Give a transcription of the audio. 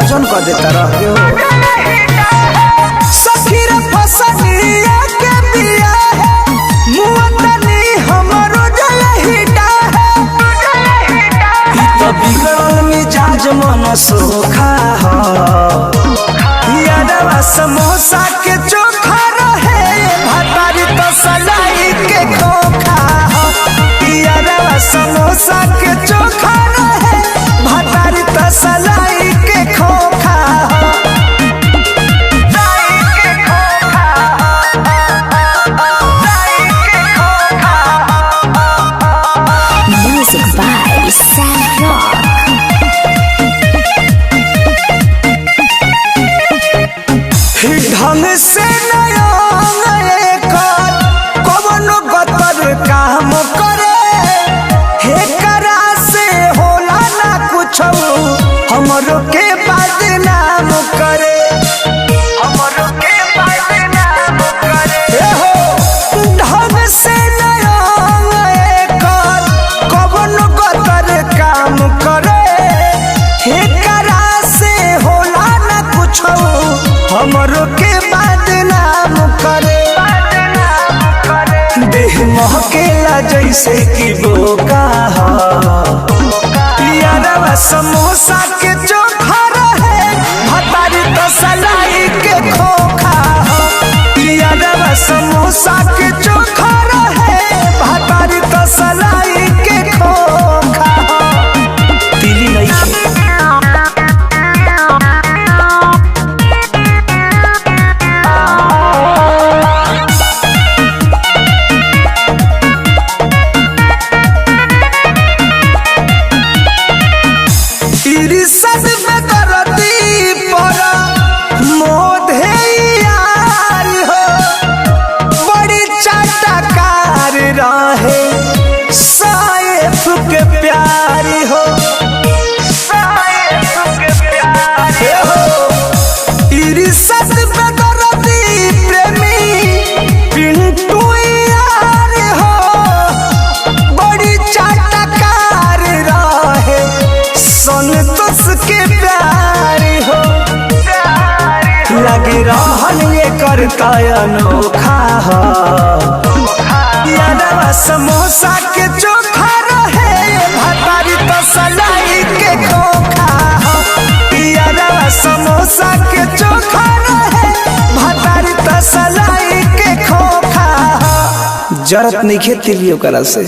गजन कर देता रहो सखीर फसनिया के बिया है मुअतनी हमरो जलहिटा है तो बिगड़ल मिजाज मन सोखा हो यादवा समोसा के चोखा रहे भतारी तो सलाई के खोखा हो यादवा समोसा के चोखा रहे भतारी तो सलाई के खोखा हो Music by Sad Rock. ढंग से नया कवनो गतर काम करे हे करा से होला ना कुछ हमरो के बदनाम करे हमरो के बदनाम करे हो ढंग से नया कवनो गतर काम करे हे करा से होला ना कुछ हमरो के बदनाम करे देह महकेला जैसे कि बोका यादवा समोसा के चोखा रहे भतारी तो सलाई के खोखा यादवा समोसा के चोखा रहे भतारी तो सलाई के खोखा दिली नहीं सद में करती पर मोधे यार हो बड़ी चाटकार रहे साइफ के प्यारी हो साइफ के प्यारी हो सद में करती प्रेमी पिंटू यार हो बड़ी चाटकार रहे संतोष के प्यारी हो लगे रहन ये करता अनोखा हो यादवा समोसा के चोखा रहे भतारी तो सलाई के खोखा हो यादवा समोसा के चोखा रहे भतारी तो सलाई के खोखा हो जरत नहीं खेती लियो करा से।